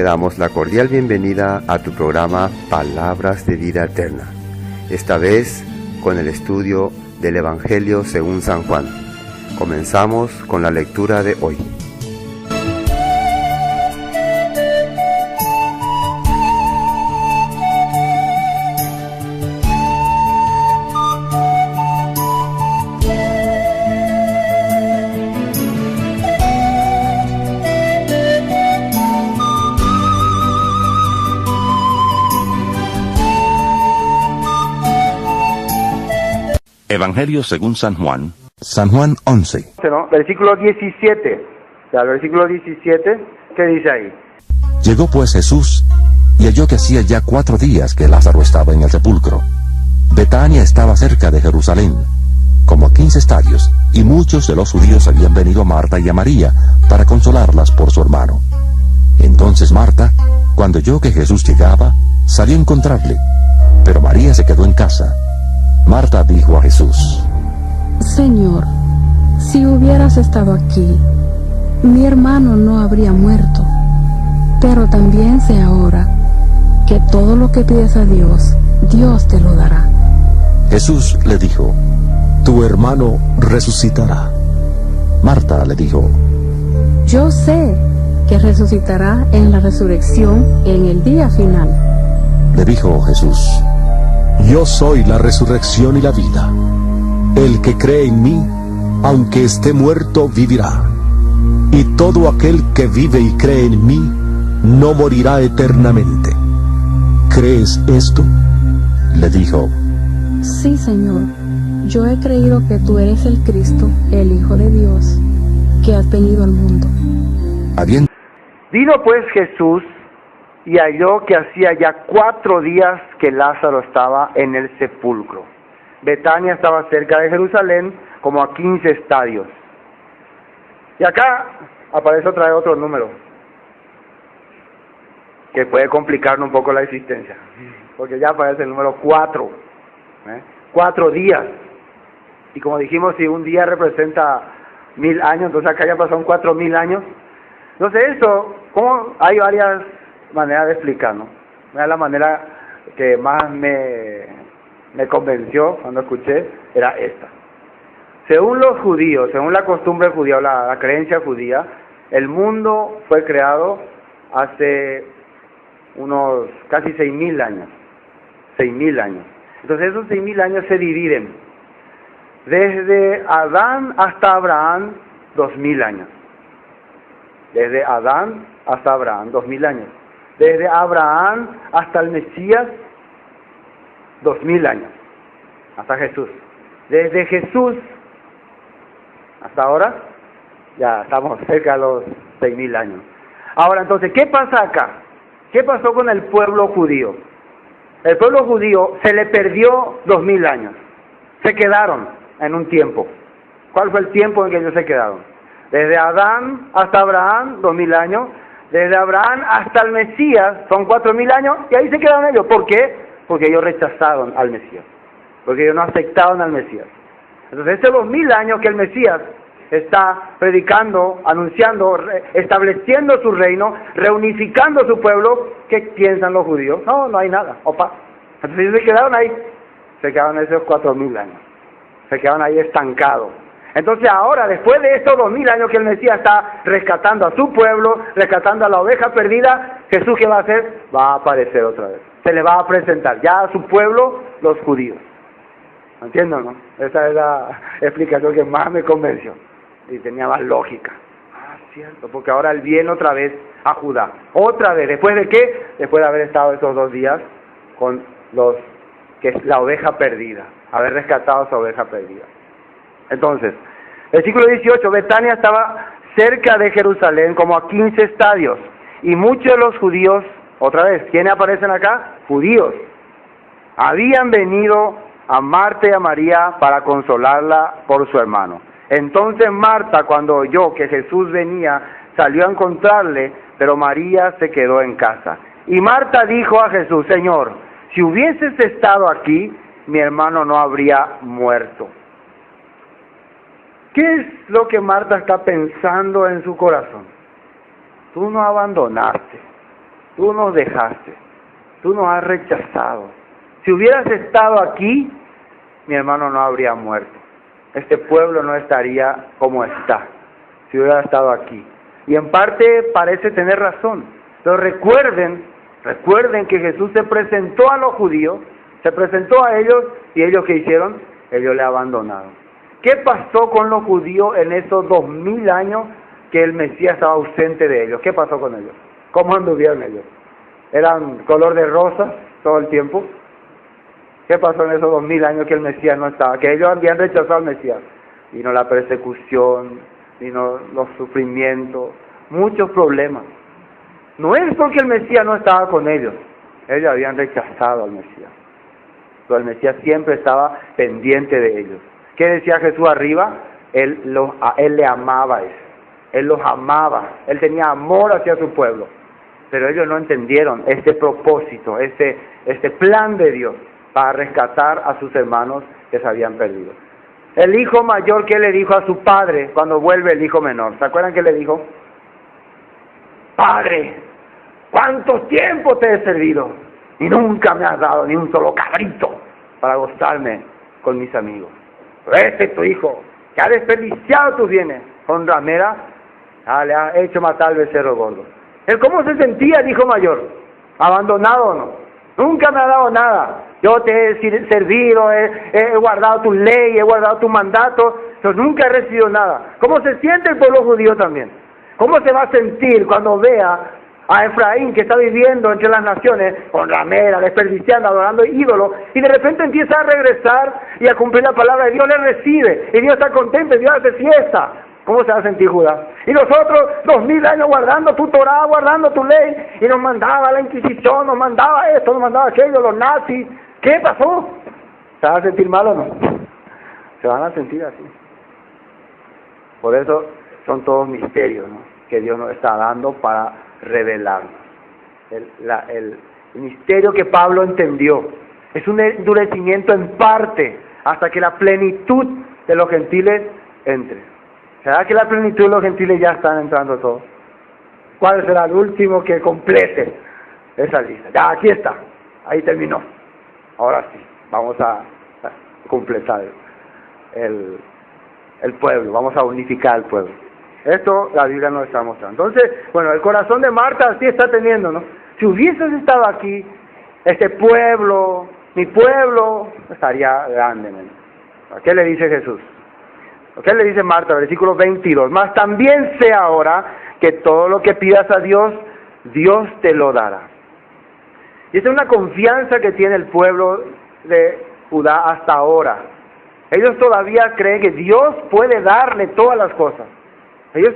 Te damos la cordial bienvenida a tu programa Palabras de Vida Eterna, esta vez con el estudio del Evangelio según San Juan. Comenzamos con la lectura de hoy. Evangelio según San Juan. San Juan 11. ¿No? Versículo 17. Ya, versículo 17, ¿qué dice ahí? Llegó pues Jesús y halló que hacía ya 4 días que Lázaro estaba en el sepulcro. Betania estaba cerca de Jerusalén, como a 15 estadios, y muchos de los judíos habían venido a Marta y a María para consolarlas por su hermano. Entonces Marta, cuando oyó que Jesús llegaba, salió a encontrarle, pero María se quedó en casa. Marta dijo a Jesús: Señor, si hubieras estado aquí, mi hermano no habría muerto. Pero también sé ahora que todo lo que pides a Dios, Dios te lo dará. Jesús le dijo: Tu hermano resucitará. Marta le dijo: Yo sé que resucitará en la resurrección en el día final. Le dijo Jesús: Yo soy la resurrección y la vida. El que cree en mí, aunque esté muerto, vivirá. Y todo aquel que vive y cree en mí, no morirá eternamente. ¿Crees esto? Le dijo: Sí, Señor. Yo he creído que tú eres el Cristo, el Hijo de Dios, que has venido al mundo. Vino pues Jesús y halló que hacía ya 4 días que Lázaro estaba en el sepulcro. Betania estaba cerca de Jerusalén, como a 15 estadios. Y acá aparece otra vez otro número, que puede complicarnos un poco la existencia, porque ya aparece el número 4. 4 días. Y como dijimos, si un día representa 1000 años, entonces acá ya pasaron 4000 años. Entonces eso, ¿cómo? Hay varias maneras de explicarlo. La manera que más me convenció cuando escuché era esta. Según los judíos, según la costumbre judía, la creencia judía, el mundo fue creado hace unos casi 6000 años. 6000 años. Entonces esos 6000 años se dividen. Desde Adán hasta Abraham, 2000 años. Desde Adán hasta Abraham, 2000 años. Desde Abraham hasta el Mesías, 2000 años. Hasta Jesús. Desde Jesús hasta ahora, ya estamos cerca de los 6000 años. Ahora entonces, ¿qué pasa acá? ¿Qué pasó con el pueblo judío? El pueblo judío se le perdió 2000 años. Se quedaron en un tiempo. ¿Cuál fue el tiempo en que ellos se quedaron? Desde Adán hasta Abraham, 2000 años. Desde Abraham hasta el Mesías, son 4000 años, y ahí se quedaron ellos. ¿Por qué? Porque ellos rechazaron al Mesías. Porque ellos no aceptaron al Mesías. Entonces, estos 2000 años que el Mesías está predicando, anunciando, estableciendo su reino, reunificando su pueblo, ¿qué piensan los judíos? No, no hay nada, opa. Entonces ellos se quedaron ahí, se quedaron esos 4000 años, se quedaron ahí estancados. Entonces ahora, después de estos 2000 años que el Mesías está rescatando a su pueblo, rescatando a la oveja perdida, Jesús, ¿qué va a hacer? Va a aparecer otra vez, se le va a presentar ya a su pueblo, los judíos. ¿Entienden, no? Esa es la explicación que más me convenció y tenía más lógica. Ah, cierto, porque ahora él viene otra vez a Judá. Otra vez, ¿después de qué? Después de haber estado esos 2 días con los que es la oveja perdida, haber rescatado a su oveja perdida. Entonces, versículo 18, Betania estaba cerca de Jerusalén, como a 15 estadios, y muchos de los judíos, otra vez, ¿quiénes aparecen acá? Judíos. Habían venido a Marta y a María para consolarla por su hermano. Entonces Marta, cuando oyó que Jesús venía, salió a encontrarle, pero María se quedó en casa. Y Marta dijo a Jesús: Señor, si hubieses estado aquí, mi hermano no habría muerto. ¿Qué es lo que Marta está pensando en su corazón? Tú no abandonaste, tú nos dejaste, tú nos has rechazado. Si hubieras estado aquí, mi hermano no habría muerto. Este pueblo no estaría como está, si hubiera estado aquí. Y en parte parece tener razón. Pero recuerden que Jesús se presentó a los judíos, se presentó a ellos, y ellos ¿qué hicieron? Ellos le abandonaron. ¿Qué pasó con los judíos en esos 2000 años que el Mesías estaba ausente de ellos? ¿Qué pasó con ellos? ¿Cómo anduvieron ellos? ¿Eran color de rosa todo el tiempo? ¿Qué pasó en esos 2000 años que el Mesías no estaba? Que ellos habían rechazado al Mesías. Vino la persecución, vino los sufrimientos, muchos problemas. No es porque el Mesías no estaba con ellos. Ellos habían rechazado al Mesías. Pero el Mesías siempre estaba pendiente de ellos. ¿Qué decía Jesús arriba? Él le amaba a ellos. Él los amaba. Él tenía amor hacia su pueblo. Pero ellos no entendieron este propósito, este plan de Dios para rescatar a sus hermanos que se habían perdido. El hijo mayor, ¿qué le dijo a su padre cuando vuelve el hijo menor? ¿Se acuerdan qué le dijo? Padre, ¿cuánto tiempo te he servido? Y nunca me has dado ni un solo cabrito para gozarme con mis amigos. Pero este es tu hijo, que ha desperdiciado tus bienes con ramera, le ha hecho matar al becerro gordo. ¿Él cómo se sentía el hijo mayor? ¿Abandonado o no? Nunca me ha dado nada. Yo te he servido, he guardado tu ley, he guardado tu mandato, pero nunca he recibido nada. ¿Cómo se siente el pueblo judío también? ¿Cómo se va a sentir cuando vea a Efraín, que está viviendo entre las naciones, con ramera, desperdiciando, adorando ídolos, y de repente empieza a regresar y a cumplir la palabra de Dios, le recibe, y Dios está contento, y Dios hace fiesta? ¿Cómo se va a sentir Judá? Y nosotros, 2000 años guardando tu Torah, guardando tu ley, y nos mandaba la Inquisición, nos mandaba esto, nos mandaba aquello, los nazis. ¿Qué pasó? ¿Se van a sentir mal o no? Se van a sentir así. Por eso son todos misterios, ¿no?, que Dios nos está dando para revelarnos. El misterio que Pablo entendió es un endurecimiento en parte hasta que la plenitud de los gentiles entre. ¿Será que la plenitud de los gentiles ya están entrando todos? ¿Cuál será el último que complete esa lista? Ya, aquí está. Ahí terminó. Ahora sí, vamos a completar el pueblo, vamos a unificar el pueblo. Esto la Biblia nos está mostrando. Entonces, bueno, el corazón de Marta sí está teniendo, ¿no? Si hubieses estado aquí, este pueblo, mi pueblo, estaría grande, ¿no? ¿Qué le dice Jesús? ¿Qué le dice Marta? Versículo 22. Mas también sé ahora que todo lo que pidas a Dios, Dios te lo dará. Y esta es una confianza que tiene el pueblo de Judá hasta ahora. Ellos todavía creen que Dios puede darle todas las cosas. ¿Ellos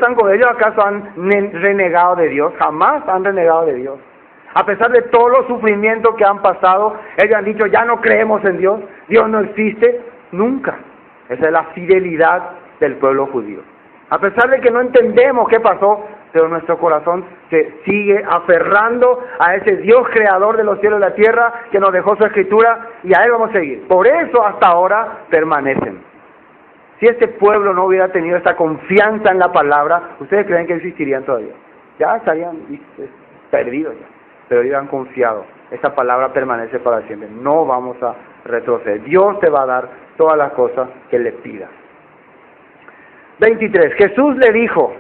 acaso han renegado de Dios? Jamás han renegado de Dios. A pesar de todos los sufrimientos que han pasado, ellos han dicho, ya no creemos en Dios, Dios no existe. Nunca. Esa es la fidelidad del pueblo judío. A pesar de que no entendemos qué pasó, pero nuestro corazón se sigue aferrando a ese Dios creador de los cielos y la tierra que nos dejó su escritura, y a Él vamos a seguir. Por eso hasta ahora permanecen. Si este pueblo no hubiera tenido esta confianza en la palabra, ¿ustedes creen que existirían todavía? Ya estarían perdidos ya. Pero ellos han confiado. Esta palabra permanece para siempre. No vamos a retroceder. Dios te va a dar todas las cosas que le pidas. 23. Jesús le dijo,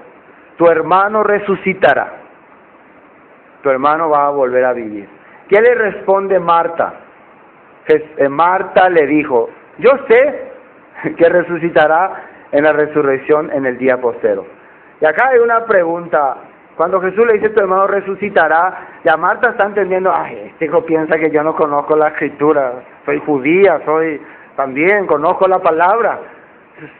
tu hermano resucitará. Tu hermano va a volver a vivir. ¿Qué le responde Marta? Marta le dijo, yo sé que resucitará en la resurrección en el día postero. Y acá hay una pregunta. Cuando Jesús le dice, tu hermano resucitará, ya Marta está entendiendo, este hijo piensa que yo no conozco la escritura, soy judía, también conozco la palabra,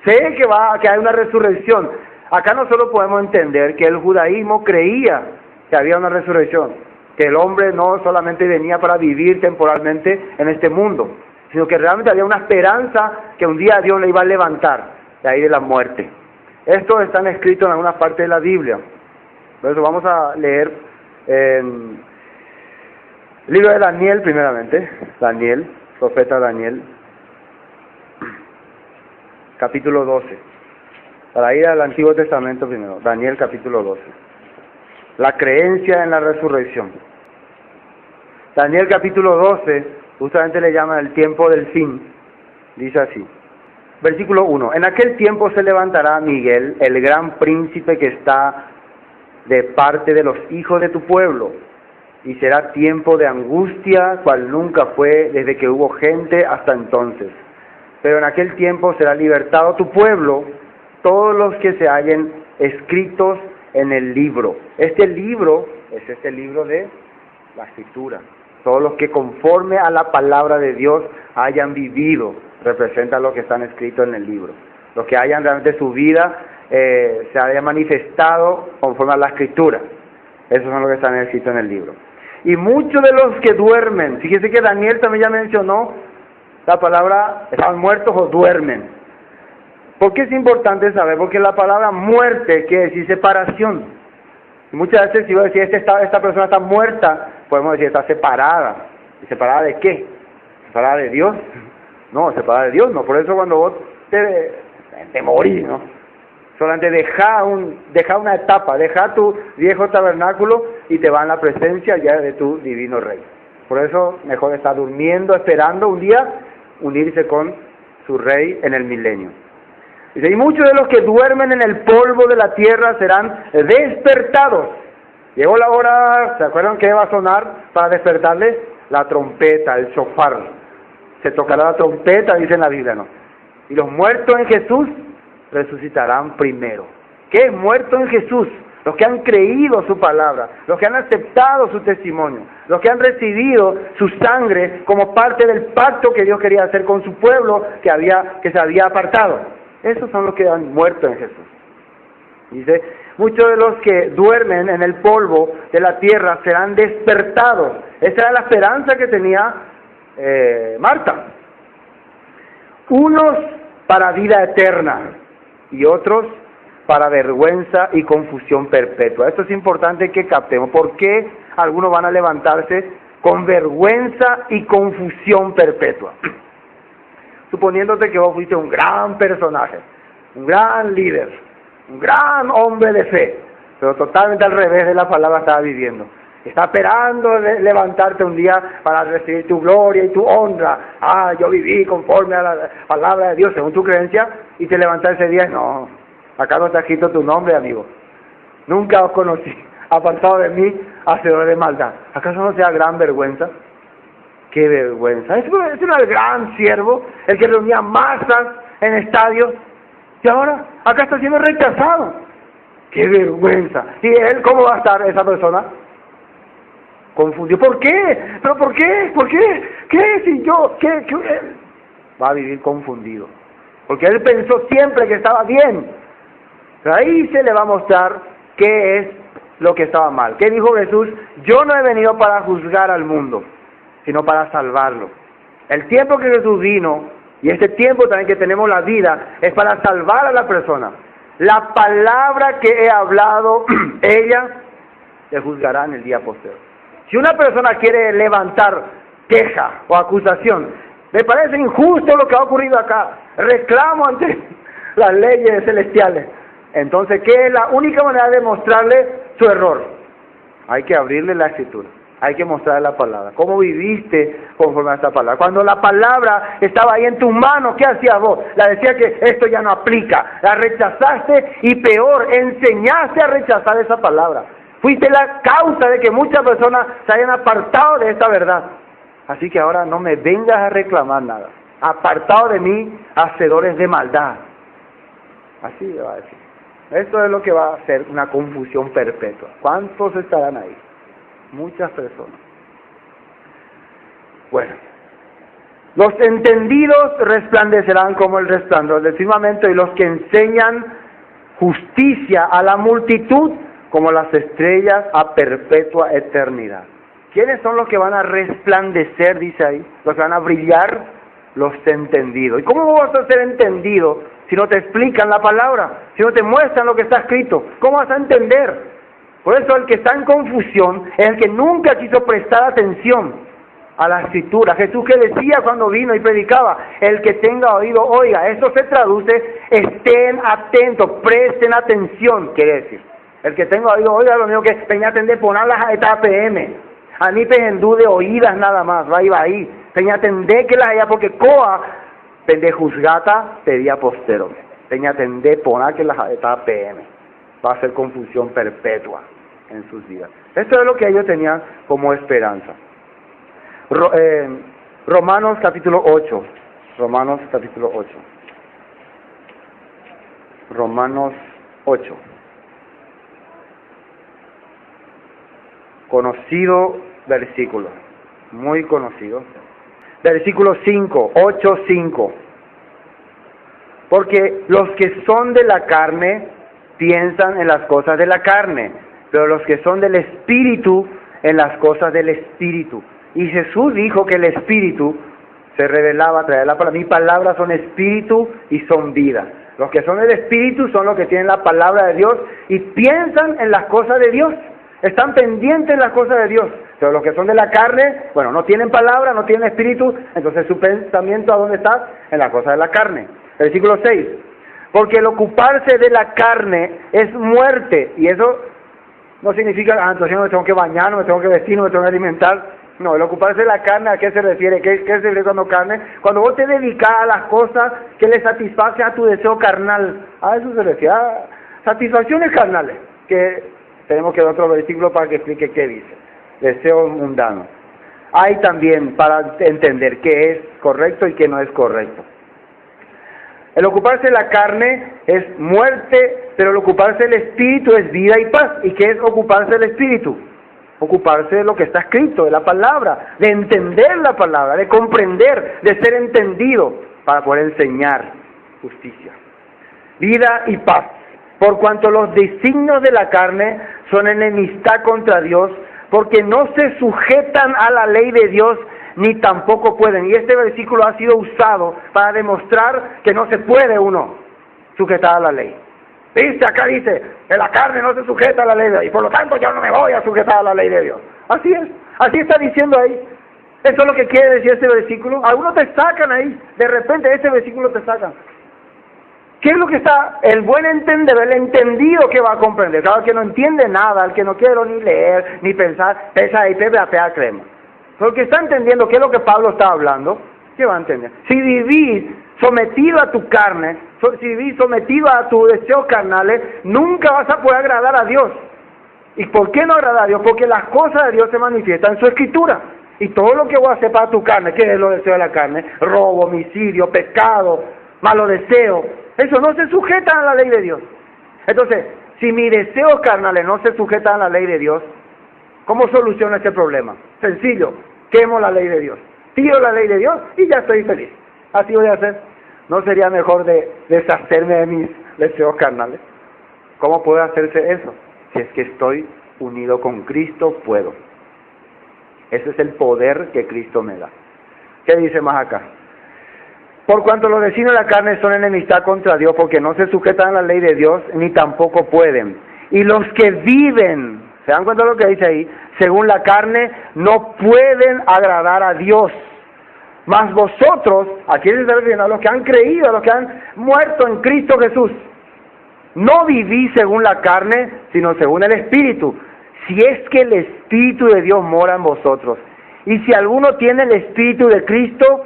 sé que hay una resurrección. Acá nosotros podemos entender que el judaísmo creía que había una resurrección, que el hombre no solamente venía para vivir temporalmente en este mundo, sino que realmente había una esperanza que un día Dios le iba a levantar de ahí de la muerte. Esto está escrito en algunas partes de la Biblia. Por eso vamos a leer el libro de Daniel primeramente, Daniel, profeta Daniel, capítulo 12. Para ir al Antiguo Testamento primero, Daniel capítulo 12. La creencia en la resurrección. Daniel capítulo 12, justamente le llama el tiempo del fin. Dice así, versículo 1. En aquel tiempo se levantará Miguel, el gran príncipe que está de parte de los hijos de tu pueblo, y será tiempo de angustia, cual nunca fue desde que hubo gente hasta entonces. Pero en aquel tiempo será libertado tu pueblo, todos los que se hallen escritos en el libro. Este libro es este libro de la Escritura. Todos los que conforme a la palabra de Dios hayan vivido, representan los que están escritos en el libro. Los que hayan realmente su vida se haya manifestado conforme a la Escritura. Esos son los que están escritos en el libro. Y muchos de los que duermen, fíjese que Daniel también ya mencionó la palabra, están muertos o duermen. ¿Por qué es importante saber? Porque la palabra muerte quiere decir separación. Y muchas veces si voy a decir esta persona está muerta, podemos decir está separada. ¿Y separada de qué? ¿Separada de Dios? No, separada de Dios no. Por eso cuando vos te morís, ¿no? Solamente deja una etapa, deja tu viejo tabernáculo y te va en la presencia ya de tu divino Rey. Por eso mejor estar durmiendo, esperando un día unirse con su Rey en el milenio. Dice, y muchos de los que duermen en el polvo de la tierra serán despertados. Llegó la hora, ¿se acuerdan que va a sonar para despertarles? La trompeta, el shofar. Se tocará la trompeta, dice en la Biblia, ¿no? Y los muertos en Jesús resucitarán primero. ¿Qué es muerto en Jesús? Los que han creído su palabra, los que han aceptado su testimonio, los que han recibido su sangre como parte del pacto que Dios quería hacer con su pueblo que se había apartado. Esos son los que han muerto en Jesús. Dice, muchos de los que duermen en el polvo de la tierra serán despertados. Esa era la esperanza que tenía Marta. Unos para vida eterna y otros para vergüenza y confusión perpetua. Esto es importante que captemos. ¿Por qué algunos van a levantarse con vergüenza y confusión perpetua? Suponiéndote que vos fuiste un gran personaje, un gran líder, un gran hombre de fe, pero totalmente al revés de la palabra estaba viviendo. Está esperando levantarte un día para recibir tu gloria y tu honra. Yo viví conforme a la palabra de Dios, según tu creencia, y te levantas ese día. No, acá no está escrito tu nombre, amigo. Nunca os conocí, apartado de mí, hacedor de maldad. ¿Acaso no sea gran vergüenza? ¡Qué vergüenza! Ese era el gran siervo, el que reunía masas en estadios, y ahora acá está siendo rechazado. ¡Qué vergüenza! ¿Y él cómo va a estar esa persona? Confundido. ¿Por qué? ¿Pero por qué? ¿Por qué? ¿Qué? Si yo, ¿qué? Va a vivir confundido. Porque él pensó siempre que estaba bien. Pero ahí se le va a mostrar qué es lo que estaba mal. ¿Qué dijo Jesús? Yo no he venido para juzgar al mundo, sino para salvarlo. El tiempo que Jesús vino, y este tiempo también que tenemos la vida, es para salvar a la persona. La palabra que he hablado, ella le juzgará en el día posterior. Si una persona quiere levantar queja o acusación, me parece injusto lo que ha ocurrido acá, reclamo ante las leyes celestiales, entonces, ¿qué es la única manera de mostrarle su error? Hay que abrirle la Escritura, hay que mostrarle la palabra. ¿Cómo viviste conforme a esta palabra? Cuando la palabra estaba ahí en tus manos, ¿qué hacías vos? La decía que esto ya no aplica, la rechazaste y peor, enseñaste a rechazar esa palabra. Fuiste la causa de que muchas personas se hayan apartado de esta verdad. Así que ahora no me vengas a reclamar nada. Apartado de mí, hacedores de maldad. Así le va a decir. Esto es lo que va a hacer una confusión perpetua. ¿Cuántos estarán ahí? Muchas personas. Bueno. Los entendidos resplandecerán como el resplandor del firmamento, y los que enseñan justicia a la multitud como las estrellas a perpetua eternidad. ¿Quiénes son los que van a resplandecer, dice ahí? Los que van a brillar, los entendidos. ¿Y cómo vas a ser entendido si no te explican la palabra? Si no te muestran lo que está escrito, ¿cómo vas a entender? Por eso el que está en confusión es el que nunca quiso prestar atención a la Escritura. Jesús que decía cuando vino y predicaba, el que tenga oído, oiga. Eso se traduce, estén atentos, presten atención, quiere decir. El que tenga oído, oiga, lo mismo que venía a atender, poner las APM. A mí pendú de oídas nada más, va ahí. Tenía tendé que la haya porque coa, pende juzgata, pedía postero. Tenía tendé poner que la estaba PM. Va a ser confusión perpetua en sus vidas. Esto es lo que ellos tenían como esperanza. Romanos capítulo 8. Romanos capítulo 8. Romanos 8. Conocido versículo, muy conocido. Versículo 5, 8:5. Porque los que son de la carne piensan en las cosas de la carne, pero los que son del Espíritu en las cosas del Espíritu. Y Jesús dijo que el Espíritu se revelaba a través de la palabra. Mis palabras son espíritu y son vida. Los que son del Espíritu son los que tienen la palabra de Dios y piensan en las cosas de Dios. Están pendientes en las cosas de Dios. Pero los que son de la carne, bueno, no tienen palabra, no tienen espíritu, entonces su pensamiento ¿a dónde está? En las cosas de la carne. Versículo 6. Porque el ocuparse de la carne es muerte. Y eso no significa, entonces yo no me tengo que bañar, no me tengo que vestir, no me tengo que alimentar. No, el ocuparse de la carne, ¿a qué se refiere? ¿Qué se refiere cuando carne? Cuando vos te dedicas a las cosas que le satisface a tu deseo carnal. A eso se refiere, a satisfacciones carnales. Que tenemos que ver otro versículo para que explique qué dice. Deseo mundano. Hay también para entender qué es correcto y qué no es correcto. El ocuparse de la carne es muerte, pero el ocuparse del espíritu es vida y paz. ¿Y qué es ocuparse del espíritu? Ocuparse de lo que está escrito, de la palabra, de entender la palabra, de comprender, de ser entendido, para poder enseñar justicia. Vida y paz. Por cuanto los designios de la carne son enemistad contra Dios, porque no se sujetan a la ley de Dios, ni tampoco pueden. Y este versículo ha sido usado para demostrar que no se puede uno sujetar a la ley. Dice, acá dice, que la carne no se sujeta a la ley de Dios, y por lo tanto yo no me voy a sujetar a la ley de Dios. Así es, así está diciendo ahí. Eso es lo que quiere decir este versículo. Algunos te sacan ahí, de repente ese versículo te sacan. ¿Qué es lo que está? El buen entender, el entendido que va a comprender. Claro, el que no entiende nada, el que no quiere ni leer, ni pensar, pesa ahí, pega crema. Pero el que está entendiendo qué es lo que Pablo está hablando, ¿qué va a entender? Si vivís sometido a tu carne, si vivís sometido a tus deseos carnales, nunca vas a poder agradar a Dios. ¿Y por qué no agradar a Dios? Porque las cosas de Dios se manifiestan en su escritura. Y todo lo que voy a hacer para tu carne, ¿qué es los deseos de la carne? Robo, homicidio, pecado, malo deseo. Eso no se sujeta a la ley de Dios. Entonces, si mis deseos carnales no se sujetan a la ley de Dios, ¿cómo soluciono este problema? Sencillo, quemo la ley de Dios. Tiro la ley de Dios y ya estoy feliz. Así voy a hacer. ¿No sería mejor deshacerme de mis deseos carnales? ¿Cómo puede hacerse eso? Si es que estoy unido con Cristo, puedo. Ese es el poder que Cristo me da. ¿Qué dice más acá? Por cuanto los designios de la carne son enemistad contra Dios, porque no se sujetan a la ley de Dios, ni tampoco pueden. Y los que viven, ¿se dan cuenta de lo que dice ahí? Según la carne, no pueden agradar a Dios. Mas vosotros, aquí se está refiriendo a los que han creído, a los que han muerto en Cristo Jesús, no vivís según la carne, sino según el Espíritu, si es que el Espíritu de Dios mora en vosotros. Y si alguno tiene el Espíritu de Cristo,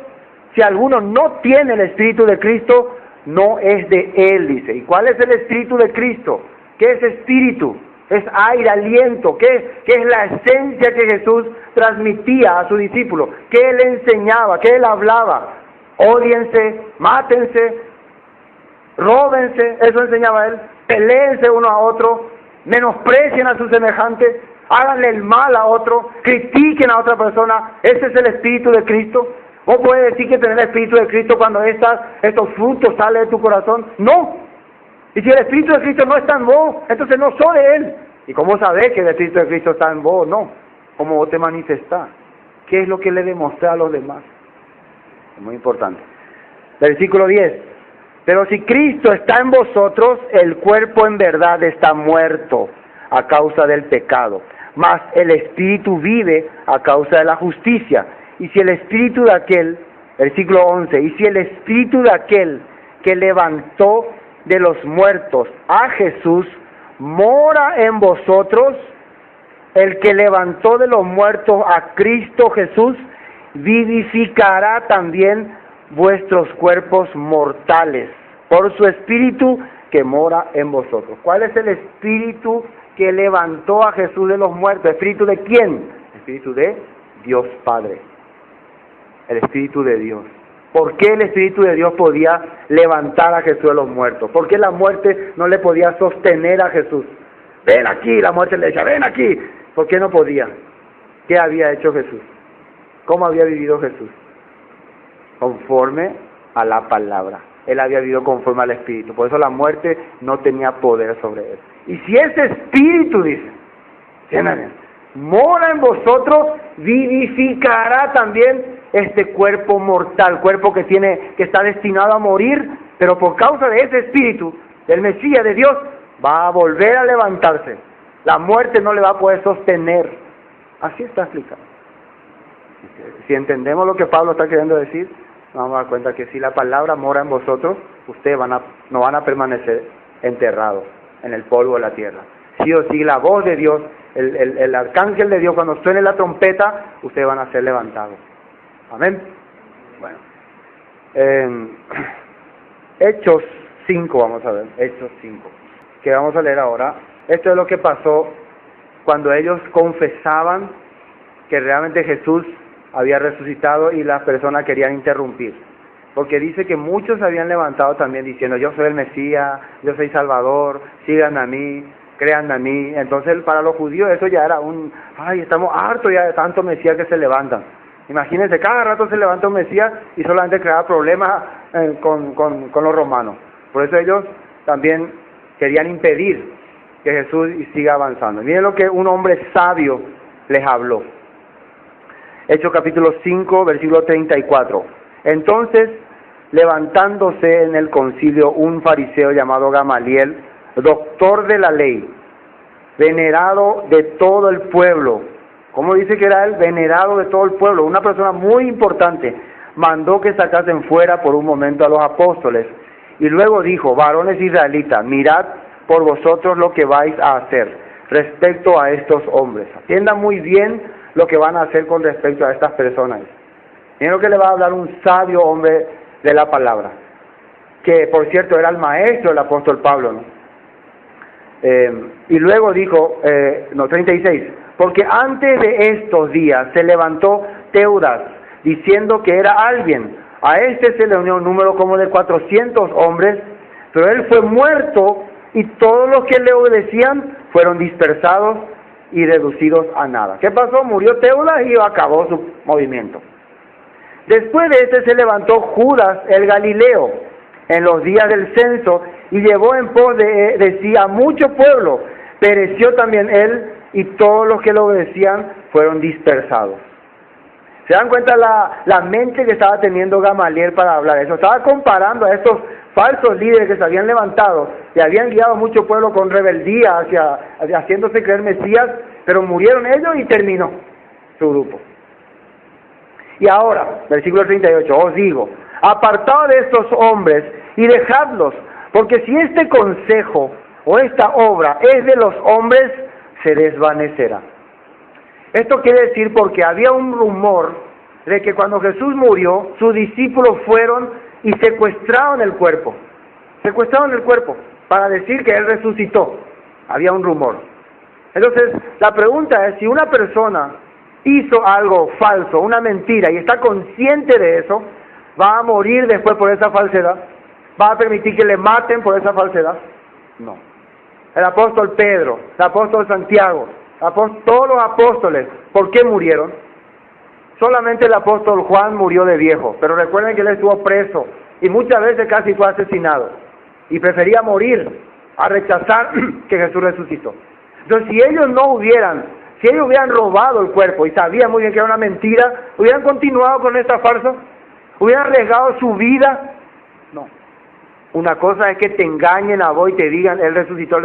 si alguno no tiene el Espíritu de Cristo, no es de Él, dice. ¿Y cuál es el Espíritu de Cristo? ¿Qué es Espíritu? Es aire, aliento. ¿Qué es la esencia que Jesús transmitía a sus discípulos? ¿Qué Él enseñaba? ¿Qué Él hablaba? Ódiense, mátense, róbense, eso enseñaba Él. Peléense uno a otro, menosprecien a sus semejantes, háganle el mal a otro, critiquen a otra persona. Ese es el Espíritu de Cristo. ¿Vos puedes decir que tener el Espíritu de Cristo cuando estos frutos salen de tu corazón? No. Y si el Espíritu de Cristo no está en vos, entonces no sos de Él. ¿Y cómo sabés que el Espíritu de Cristo está en vos? No. ¿Cómo vos te manifestás? ¿Qué es lo que le demostrás a los demás? Es muy importante. Versículo 10. Pero si Cristo está en vosotros, el cuerpo en verdad está muerto a causa del pecado, mas el Espíritu vive a causa de la justicia. Y si el Espíritu de aquel, versículo 11, y si el Espíritu de aquel que levantó de los muertos a Jesús mora en vosotros, el que levantó de los muertos a Cristo Jesús, vivificará también vuestros cuerpos mortales, por su Espíritu que mora en vosotros. ¿Cuál es el Espíritu que levantó a Jesús de los muertos? ¿Espíritu de quién? El Espíritu de Dios Padre. El Espíritu de Dios. ¿Por qué el Espíritu de Dios podía levantar a Jesús de los muertos? ¿Por qué la muerte no le podía sostener a Jesús? Ven aquí, la muerte le decía, ven aquí. ¿Por qué no podía? ¿Qué había hecho Jesús? ¿Cómo había vivido Jesús? Conforme a la palabra. Él había vivido conforme al Espíritu. Por eso la muerte no tenía poder sobre él. Y si ese Espíritu, dice, mora en vosotros, vivificará también este cuerpo mortal, cuerpo que está destinado a morir, pero por causa de ese Espíritu, del Mesías, de Dios, va a volver a levantarse. La muerte no le va a poder sostener. Así está explicado. Si entendemos lo que Pablo está queriendo decir, nos vamos a dar cuenta que si la palabra mora en vosotros, ustedes no van a permanecer enterrados en el polvo de la tierra. Sí o sí, la voz de Dios, el arcángel de Dios, cuando suene la trompeta, ustedes van a ser levantados. Amén. Bueno, Hechos 5, vamos a ver, Hechos 5, que vamos a leer ahora. Esto es lo que pasó cuando ellos confesaban que realmente Jesús había resucitado y las personas querían interrumpir. Porque dice que muchos se habían levantado también diciendo, yo soy el Mesías, yo soy Salvador, sigan a mí, crean a mí. Entonces para los judíos eso ya era estamos hartos ya de tantos Mesías que se levantan. Imagínense, cada rato se levanta un Mesías y solamente creaba problemas con los romanos. Por eso ellos también querían impedir que Jesús siga avanzando. Miren lo que un hombre sabio les habló. Hechos capítulo 5, versículo 34. Entonces, levantándose en el concilio un fariseo llamado Gamaliel, doctor de la ley, venerado de todo el pueblo. ¿Cómo dice que era él? Venerado de todo el pueblo, una persona muy importante. Mandó que sacasen fuera por un momento a los apóstoles. Y luego dijo, varones israelitas, mirad por vosotros lo que vais a hacer respecto a estos hombres. Atiendan muy bien lo que van a hacer con respecto a estas personas. Miren lo que le va a hablar un sabio hombre de la palabra, que por cierto era el maestro del apóstol Pablo, ¿no? Y luego dijo, 36, porque antes de estos días se levantó Teudas, diciendo que era alguien. A este se le unió un número como de 400 hombres, pero él fue muerto y todos los que le obedecían fueron dispersados y reducidos a nada. ¿Qué pasó? Murió Teudas y acabó su movimiento. Después de este se levantó Judas el Galileo en los días del censo y llevó en pos de sí a mucho pueblo. Pereció también él y todos los que le obedecían fueron dispersados. ¿Se dan cuenta la mente que estaba teniendo Gamaliel para hablar eso? Estaba comparando a estos falsos líderes que se habían levantado y habían guiado a mucho pueblo con rebeldía haciéndose creer Mesías, pero murieron ellos y terminó su grupo. Y ahora, versículo 38, os digo, apartaos de estos hombres y dejadlos, porque si este consejo o esta obra es de los hombres, se desvanecerá. Esto quiere decir porque había un rumor de que cuando Jesús murió, sus discípulos fueron y secuestraron el cuerpo. Secuestraron el cuerpo para decir que Él resucitó. Había un rumor. Entonces, la pregunta es, si una persona hizo algo falso, una mentira, y está consciente de eso, ¿va a morir después por esa falsedad? ¿Va a permitir que le maten por esa falsedad? No. El apóstol Pedro, el apóstol Santiago, todos los apóstoles, ¿por qué murieron? Solamente el apóstol Juan murió de viejo, pero recuerden que él estuvo preso y muchas veces casi fue asesinado y prefería morir a rechazar que Jesús resucitó. Entonces, si ellos hubieran robado el cuerpo y sabían muy bien que era una mentira, ¿hubieran continuado con esta farsa? ¿Hubieran arriesgado su vida? No. Una cosa es que te engañen a vos y te digan, Él resucitó.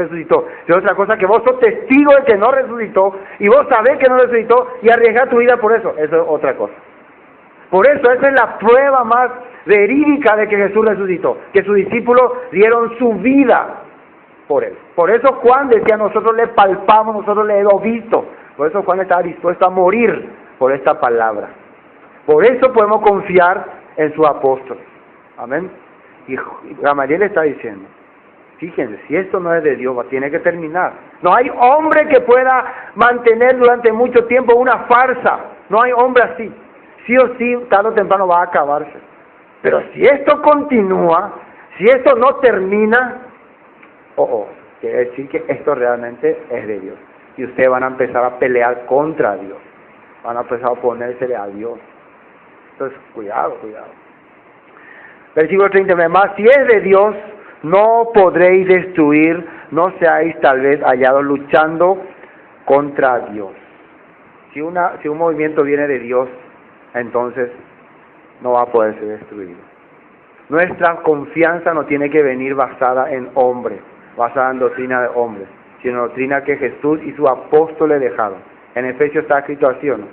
Y otra cosa es que vos sos testigo de que no resucitó, y vos sabés que no resucitó, y arriesgar tu vida por eso. Eso es otra cosa. Por eso, esa es la prueba más verídica de que Jesús resucitó, que sus discípulos dieron su vida por Él. Por eso Juan decía, nosotros le palpamos, nosotros le hemos visto. Por eso Juan estaba dispuesto a morir por esta palabra. Por eso podemos confiar en sus apóstoles. Amén. Y Gamaliel está diciendo, fíjense, si esto no es de Dios, tiene que terminar. No hay hombre que pueda mantener durante mucho tiempo una farsa. No hay hombre así. Sí o sí, tarde o temprano va a acabarse. Pero si esto continúa, si esto no termina, quiere decir que esto realmente es de Dios. Y ustedes van a empezar a pelear contra Dios. Van a empezar a oponérsele a Dios. Entonces, cuidado. Versículo 39, más si es de Dios, no podréis destruir, no seáis tal vez hallados luchando contra Dios. Si un movimiento viene de Dios, entonces no va a poder ser destruido. Nuestra confianza no tiene que venir basada en hombres, basada en doctrina de hombres, sino en doctrina que Jesús y sus apóstoles dejaron. En Efesios está escrito así, ¿o no?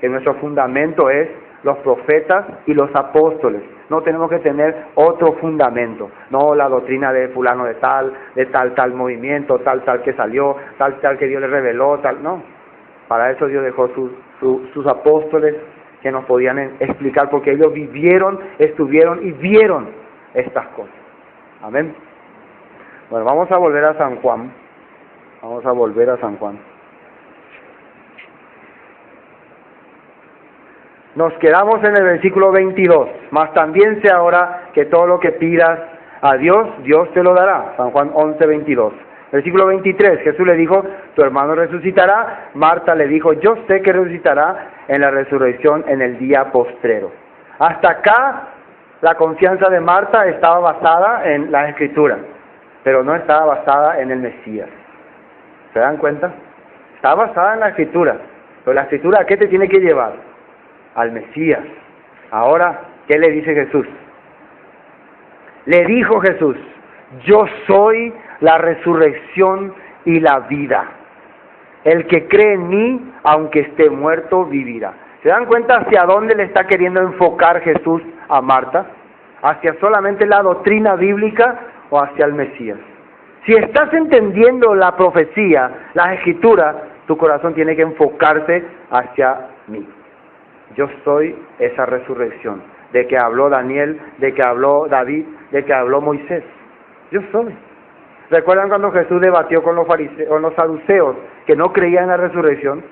Que nuestro fundamento es los profetas y los apóstoles. No tenemos que tener otro fundamento, no la doctrina de fulano de tal movimiento, tal que salió, tal que Dios le reveló, tal, no. Para eso Dios dejó sus apóstoles que nos podían explicar, porque ellos vivieron, estuvieron y vieron estas cosas. Amén. Bueno, vamos a volver a San Juan. Nos quedamos en el versículo 22. Mas también sé ahora que todo lo que pidas a Dios, Dios te lo dará. San Juan 11, 22. Versículo 23, Jesús le dijo, tu hermano resucitará. Marta le dijo, yo sé que resucitará en la resurrección en el día postrero. Hasta acá, la confianza de Marta estaba basada en las Escrituras, pero no estaba basada en el Mesías. ¿Se dan cuenta? Está basada en la Escritura, pero la Escritura, ¿a qué te tiene que llevar? Al Mesías. Ahora, ¿qué le dice Jesús? Le dijo Jesús, yo soy la resurrección y la vida. El que cree en mí, aunque esté muerto, vivirá. ¿Se dan cuenta hacia dónde le está queriendo enfocar Jesús a Marta? ¿Hacia solamente la doctrina bíblica o hacia el Mesías? Si estás entendiendo la profecía, las Escrituras, tu corazón tiene que enfocarse hacia mí. Yo soy esa resurrección, de que habló Daniel, de que habló David, de que habló Moisés. Yo soy. ¿Recuerdan cuando Jesús debatió con los fariseos, con los saduceos, que no creían en la resurrección?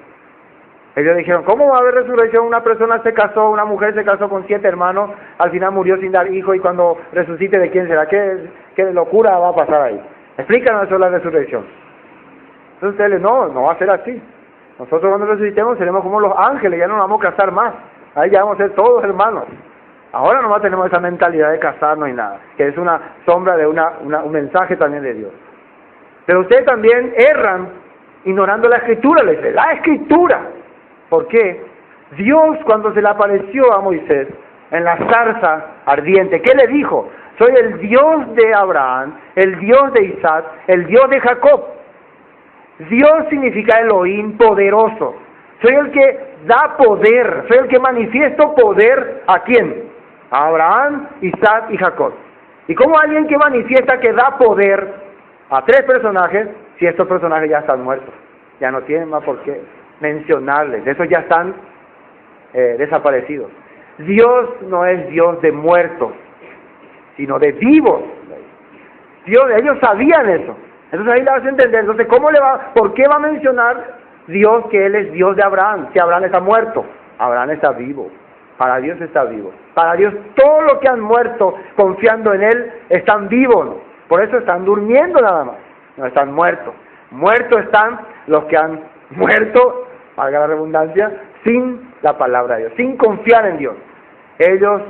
Ellos dijeron, ¿cómo va a haber resurrección? Una persona se casó, una mujer se casó con 7 hermanos, al final murió sin dar hijo, y cuando resucite, ¿de quién será? ¿Qué locura va a pasar ahí? Explícanos eso de la resurrección. Entonces ustedes, no va a ser así. Nosotros cuando resucitemos seremos como los ángeles, ya no nos vamos a casar más. Ahí ya vamos a ser todos hermanos. Ahora nomás tenemos esa mentalidad de casarnos y nada, que es una sombra de un mensaje también de Dios. Pero ustedes también erran ignorando la Escritura, les dice, la Escritura. ¿Por qué? Dios, cuando se le apareció a Moisés en la zarza ardiente, ¿qué le dijo? Soy el Dios de Abraham, el Dios de Isaac, el Dios de Jacob. Dios significa Elohim, poderoso. Soy el que da poder, soy el que manifiesto poder ¿a quién? A Abraham, Isaac y Jacob. ¿Y cómo alguien que manifiesta que da poder a 3 personajes, si estos personajes ya están muertos? Ya no tienen más por qué mencionarles, esos ya están desaparecidos. Dios no es Dios de muertos, sino de vivos. Ellos sabían eso. Entonces ahí le vas a entender. Entonces, ¿por qué va a mencionar Dios que Él es Dios de Abraham? Si Abraham está muerto, Abraham está vivo. Para Dios está vivo. Para Dios todos los que han muerto confiando en Él están vivos, ¿no? Por eso están durmiendo nada más. No están muertos. Muertos están los que han muerto, valga la redundancia, sin la palabra de Dios, sin confiar en Dios. Ellos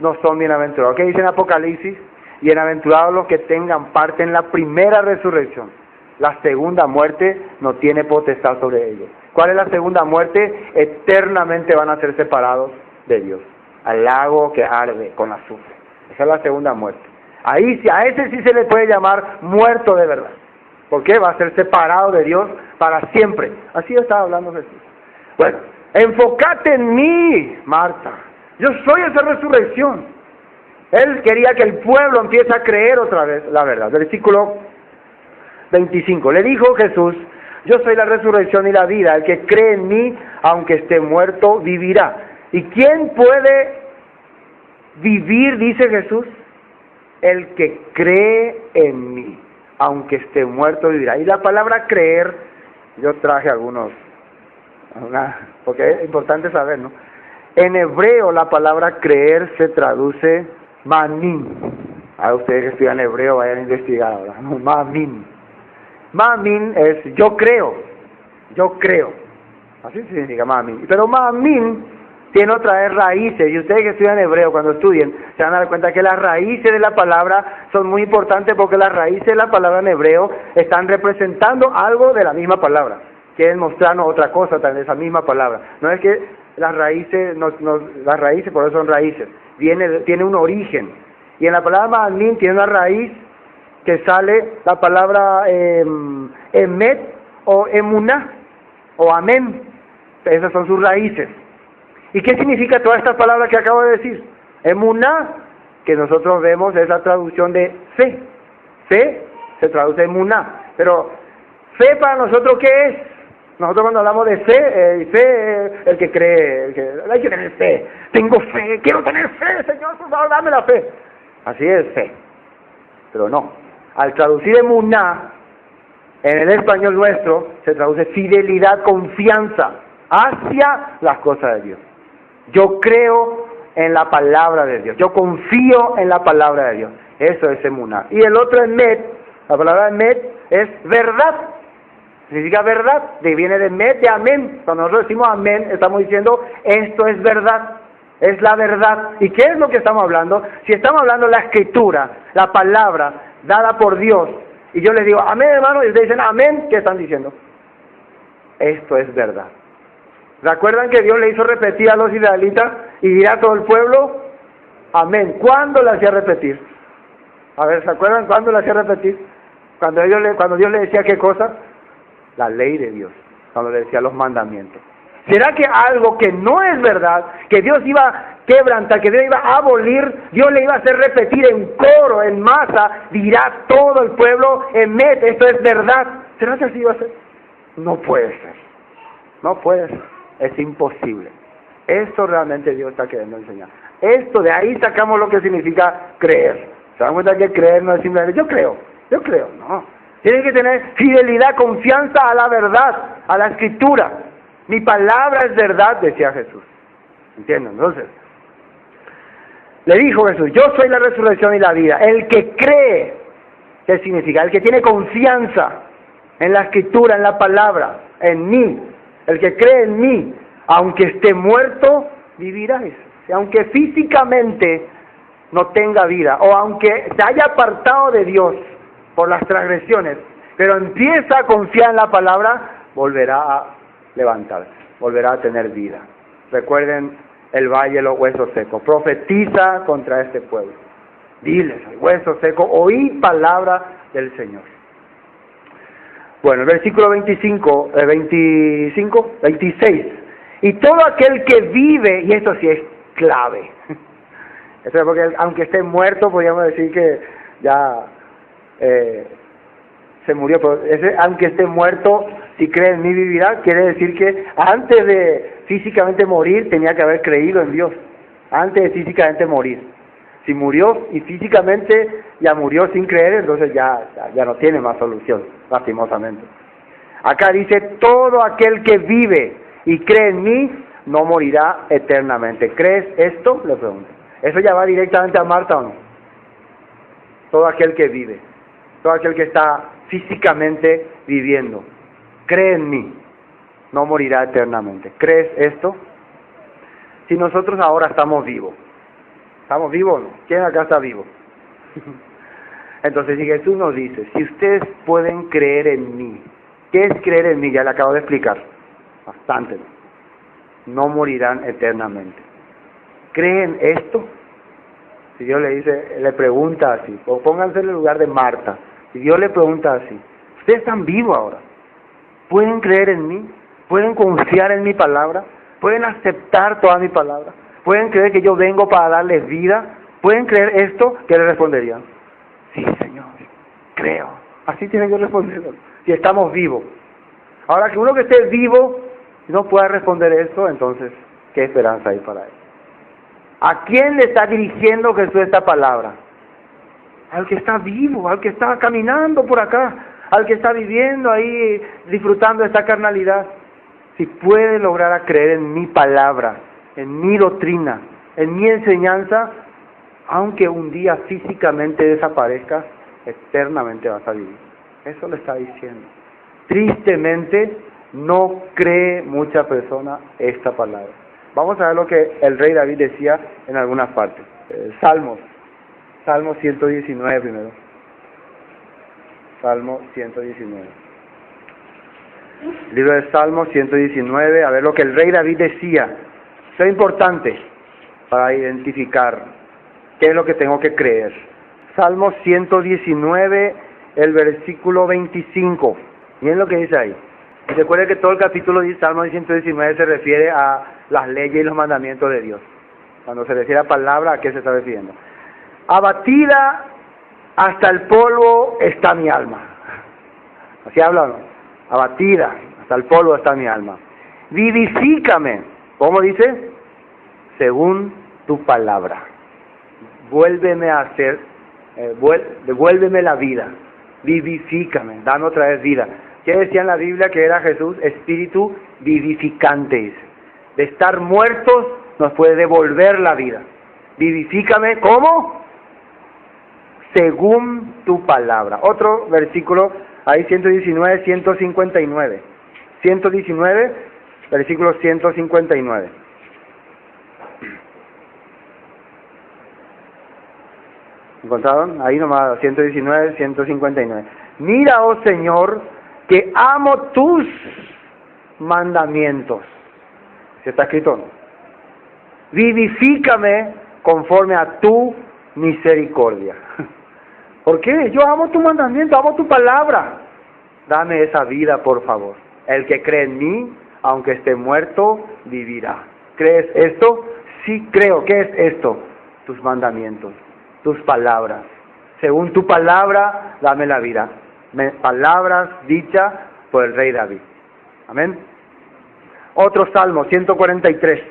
no son bienaventurados. ¿Qué dice en Apocalipsis? Bienaventurados los que tengan parte en la primera resurrección. La segunda muerte no tiene potestad sobre ellos. ¿Cuál es la segunda muerte? Eternamente van a ser separados de Dios, al lago que arde con azufre. Esa es la segunda muerte. Ahí sí, a ese sí se le puede llamar muerto de verdad. ¿Por qué? Va a ser separado de Dios para siempre. Así estaba hablando Jesús. Bueno, enfócate en mí, Marta. Yo soy esa resurrección. Él quería que el pueblo empiece a creer otra vez la verdad. Versículo 25. Le dijo Jesús, Yo soy la resurrección y la vida. El que cree en mí, aunque esté muerto, vivirá. ¿Y quién puede vivir, dice Jesús? El que cree en mí, aunque esté muerto, vivirá. Y la palabra creer, yo traje porque es importante saber, ¿no? En hebreo la palabra creer se traduce mamin. A ustedes que estudian hebreo vayan a investigar ahora. Mamin. Mamin es yo creo. Así significa mamin. Pero mamin tiene otras raíces. Y ustedes que estudian hebreo, cuando estudien, se van a dar cuenta que las raíces de la palabra son muy importantes, porque las raíces de la palabra en hebreo están representando algo de la misma palabra. Quieren mostrarnos otra cosa de esa misma palabra. No es que las raíces, las raíces por eso son raíces. Tiene un origen. Y en la palabra mamin tiene una raíz que sale la palabra emet o emuná o amén. Esas son sus raíces. ¿Y qué significa todas estas palabras que acabo de decir? Emuná, que nosotros vemos, es la traducción de fe. Fe se traduce emuná. Pero fe para nosotros, ¿qué es? Nosotros cuando hablamos de fe, el que cree, hay que tener fe. Tengo fe, quiero tener fe, Señor, por favor, dame la fe. Así es fe. Pero no. Al traducir emuná, en el español nuestro, se traduce fidelidad, confianza hacia las cosas de Dios. Yo creo en la palabra de Dios. Yo confío en la palabra de Dios. Eso es emuná. Y el otro emet, la palabra emet es verdad. Significa verdad, viene de met, de amén. Cuando nosotros decimos amén, estamos diciendo esto es verdad, es la verdad. ¿Y qué es lo que estamos hablando? Si estamos hablando de la escritura, la palabra dada por Dios, y yo les digo amén, hermano, y ustedes dicen amén, ¿qué están diciendo? Esto es verdad. ¿Recuerdan que Dios le hizo repetir a los israelitas y dirá a todo el pueblo? Amén. ¿Cuándo le hacía repetir? A ver, ¿se acuerdan cuándo le hacía repetir? Cuando Dios le decía qué cosa. La ley de Dios, cuando le decía los mandamientos. ¿Será que algo que no es verdad, que Dios iba a quebrantar, que Dios iba a abolir, Dios le iba a hacer repetir en coro, en masa, dirá todo el pueblo, emet, esto es verdad? ¿Será que así iba a ser? No puede ser. No puede ser. Es imposible. Esto realmente Dios está queriendo enseñar. Esto, de ahí sacamos lo que significa creer. ¿Se dan cuenta que creer no es simplemente yo creo, no. Tienen que tener fidelidad, confianza a la verdad, a la escritura. Mi palabra es verdad, decía Jesús. ¿Entienden? Entonces, le dijo Jesús, yo soy la resurrección y la vida. El que cree, ¿qué significa? El que tiene confianza en la escritura, en la palabra, en mí. El que cree en mí, aunque esté muerto, vivirá. Y aunque físicamente no tenga vida, o aunque se haya apartado de Dios por las transgresiones, pero empieza a confiar en la palabra, volverá a levantarse, volverá a tener vida. Recuerden el valle de los huesos secos. Profetiza contra este pueblo. Diles, huesos secos, oí palabra del Señor. Bueno, el versículo 26. Y todo aquel que vive, y esto sí es clave. Eso es porque aunque esté muerto, podríamos decir que ya se murió, pero aunque esté muerto, si cree en mí vivirá, quiere decir que antes de físicamente morir tenía que haber creído en Dios, antes de físicamente morir. Si murió y físicamente ya murió sin creer, entonces ya no tiene más solución, lastimosamente. Acá dice, todo aquel que vive y cree en mí, no morirá eternamente. ¿Crees esto? Le pregunto. ¿Eso ya va directamente a Marta o no? Todo aquel que vive. Todo aquel que está físicamente viviendo, cree en mí, no morirá eternamente. ¿Crees esto? Si nosotros ahora estamos vivos, ¿estamos vivos o no? ¿Quién acá está vivo? Entonces, si Jesús nos dice, si ustedes pueden creer en mí, ¿qué es creer en mí? Ya le acabo de explicar, bastante. No morirán eternamente. ¿Creen esto? Si Dios le pregunta así, o pónganse en el lugar de Marta, si Dios le pregunta así, ustedes están vivos ahora, ¿pueden creer en mí? ¿Pueden confiar en mi palabra? ¿Pueden aceptar toda mi palabra? ¿Pueden creer que yo vengo para darles vida? ¿Pueden creer esto? ¿Qué le responderían? Sí, Señor, creo. Así tiene que responder, si estamos vivos. Ahora, que uno que esté vivo no pueda responder eso, entonces, ¿qué esperanza hay para él? ¿A quién le está dirigiendo Jesús esta palabra? Al que está vivo, al que está caminando por acá, al que está viviendo ahí, disfrutando de esta carnalidad. Si puede lograr a creer en mi palabra, en mi doctrina, en mi enseñanza, aunque un día físicamente desaparezca, eternamente vas a vivir. Eso le está diciendo. Tristemente, no cree mucha persona esta palabra. Vamos a ver lo que el rey David decía en algunas partes. Salmo 119 primero. Salmo 119. Libro de Salmo 119, a ver lo que el rey David decía. Eso es importante para identificar qué es lo que tengo que creer. Salmo 119, el versículo 25. Miren lo que dice ahí. Recuerden que todo el capítulo de Salmo 119 se refiere a las leyes y los mandamientos de Dios. Cuando se refiere a palabra, ¿a qué se está refiriendo? Abatida hasta el polvo está mi alma. Así habla, ¿no? Abatida hasta el polvo está mi alma. Vivifícame. ¿Cómo dice? Según tu palabra. Vuélveme a hacer, devuélveme la vida. Vivifícame, dame otra vez vida. ¿Qué decía en la Biblia que era Jesús? Espíritu vivificante. De estar muertos nos puede devolver la vida. Vivifícame, ¿cómo? Según tu palabra. Otro versículo, ahí 119, 159. 119, versículo 159. ¿Encontraron? Ahí nomás, 119, 159. Mira, oh Señor, que amo tus mandamientos. ¿Sí está escrito? Vivifícame conforme a tu misericordia. ¿Por qué? Yo amo tu mandamiento, amo tu palabra. Dame esa vida, por favor. El que cree en mí, aunque esté muerto, vivirá. ¿Crees esto? Sí creo. ¿Qué es esto? Tus mandamientos, tus palabras. Según tu palabra, dame la vida. Palabras dichas por el rey David. Amén. Otro salmo, 143.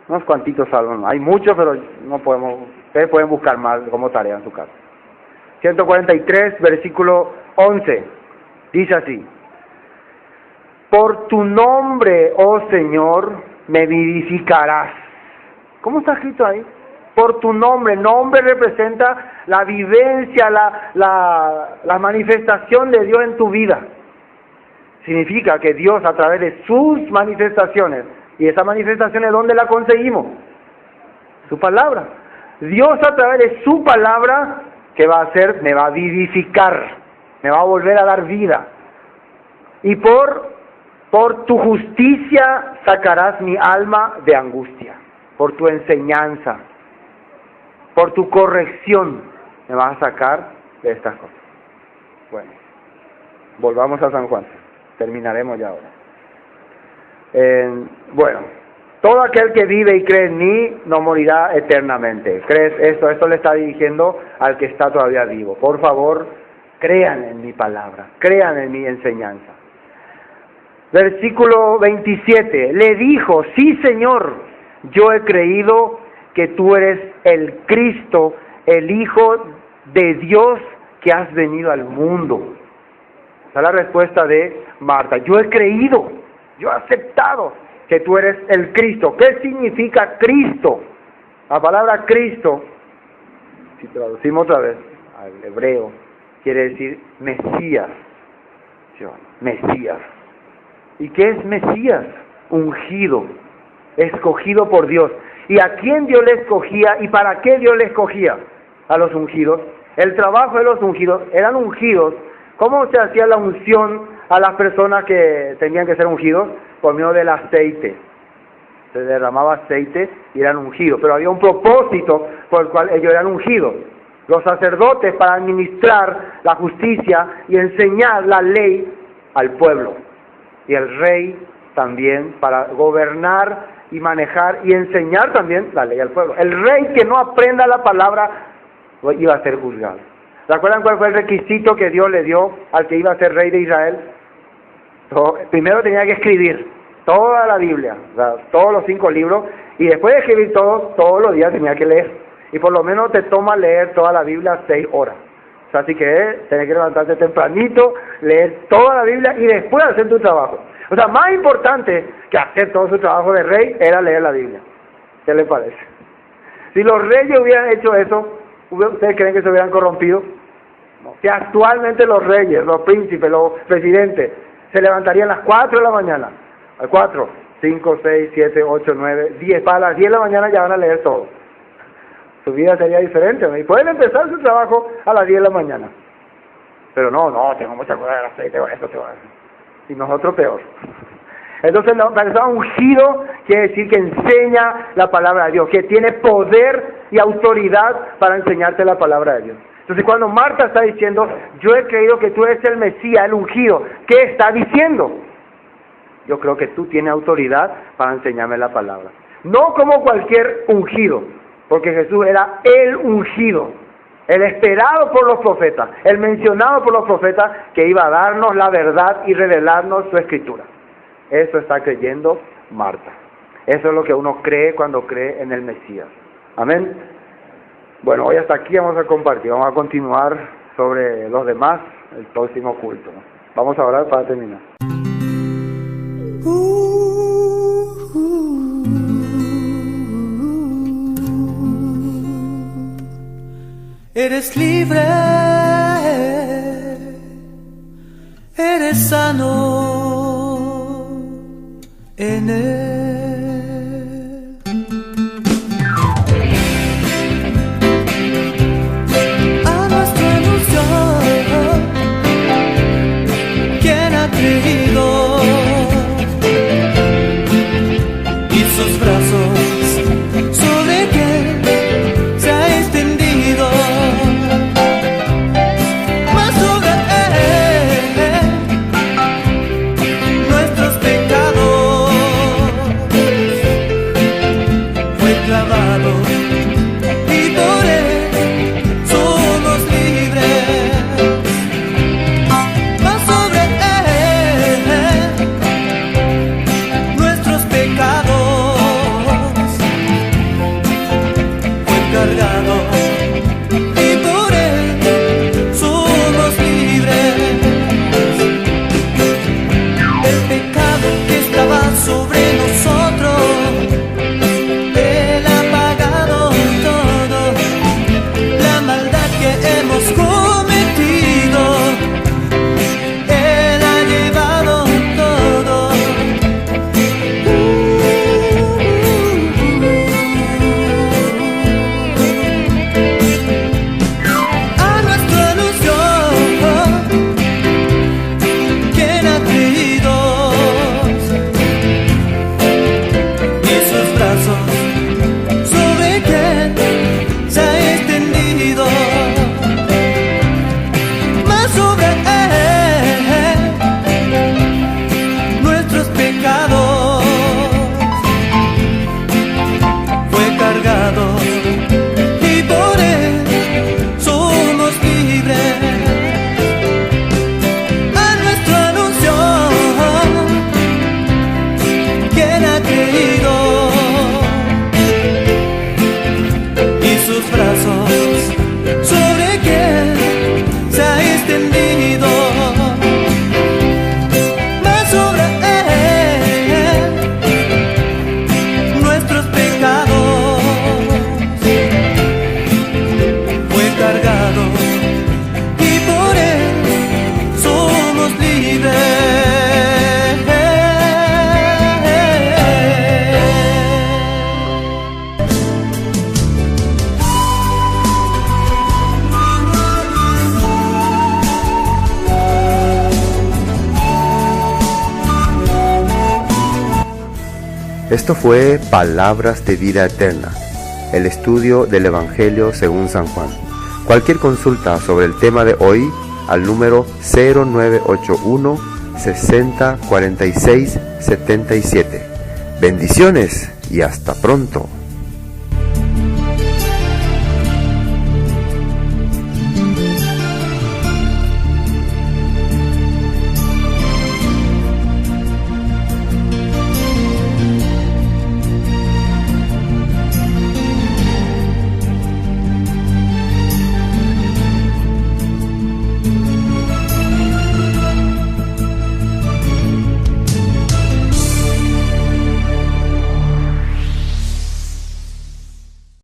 Unos cuantitos salmos. Hay muchos, pero no podemos. Ustedes pueden buscar más como tarea en su casa. 143, versículo 11. Dice así: por tu nombre, oh Señor, me vivificarás. ¿Cómo está escrito ahí? Por tu nombre. Nombre representa la vivencia, la manifestación de Dios en tu vida. Significa que Dios, a través de sus manifestaciones, y esas manifestaciones, ¿dónde la conseguimos? Su palabra. Dios, a través de su palabra, ¿qué va a hacer? Me va a vivificar, me va a volver a dar vida. Y por tu justicia sacarás mi alma de angustia. Por tu enseñanza, por tu corrección, me vas a sacar de estas cosas. Bueno, volvamos a San Juan. Terminaremos ya ahora. Bueno, todo aquel que vive y cree en mí no morirá eternamente. ¿Crees esto? Esto le está dirigiendo al que está todavía vivo. Por favor, crean en mi palabra, crean en mi enseñanza. Versículo 27. Le dijo: sí, Señor, yo he creído que tú eres el Cristo, el Hijo de Dios que has venido al mundo. Esa es la respuesta de Marta. Yo he creído, yo he aceptado que tú eres el Cristo. ¿Qué significa Cristo? La palabra Cristo, si traducimos otra vez al hebreo, quiere decir Mesías. Mesías. ¿Y qué es Mesías? Ungido, escogido por Dios. ¿Y a quién Dios le escogía y para qué Dios le escogía? A los ungidos. El trabajo de los ungidos, eran ungidos. ¿Cómo se hacía la unción a las personas que tenían que ser ungidos? Por medio del aceite. Se derramaba aceite y eran ungidos. Pero había un propósito por el cual ellos eran ungidos. Los sacerdotes para administrar la justicia y enseñar la ley al pueblo. Y el rey también para gobernar y manejar y enseñar también la ley al pueblo. El rey que no aprenda la palabra iba a ser juzgado. ¿Se acuerdan cuál fue el requisito que Dios le dio al que iba a ser rey de Israel? Primero tenía que escribir toda la Biblia, o sea, todos los 5 libros, y después de escribir todos los días tenía que leer. Y por lo menos te toma leer toda la Biblia 6 horas. O sea, así que tenés que levantarte tempranito, leer toda la Biblia y después hacer tu trabajo. O sea, más importante que hacer todo su trabajo de rey era leer la Biblia. ¿Qué les parece? Si los reyes hubieran hecho eso, ¿ustedes creen que se hubieran corrompido? No. Si actualmente los reyes, los príncipes, los presidentes se levantarían a las 4 de la mañana, a 4, 5, 6, 7, 8, 9, 10, para las 10 de la mañana ya van a leer todo. Su vida sería diferente, ¿no? Y pueden empezar su trabajo a las 10 de la mañana. Pero no, tengo mucha cosa de las 6, tengo esto, tengo eso. Y nosotros peor. Entonces la persona ungido quiere decir que enseña la palabra de Dios, que tiene poder y autoridad para enseñarte la palabra de Dios. Entonces cuando Marta está diciendo, yo he creído que tú eres el Mesías, el ungido, ¿qué está diciendo? Yo creo que tú tienes autoridad para enseñarme la palabra. No como cualquier ungido, porque Jesús era el ungido, el esperado por los profetas, el mencionado por los profetas, que iba a darnos la verdad y revelarnos su escritura. Eso está creyendo Marta. Eso es lo que uno cree cuando cree en el Mesías. Amén. Bueno, hoy hasta aquí vamos a compartir. Vamos a continuar sobre los demás el próximo culto. Vamos a orar para terminar. Eres libre, eres sano en él. A nuestra ilusión, quien ha creído, y sus brazos sobre quien se ha extendido. Esto fue Palabras de Vida Eterna, el estudio del Evangelio según San Juan. Cualquier consulta sobre el tema de hoy al número 0981 60 46 77. Bendiciones y hasta pronto.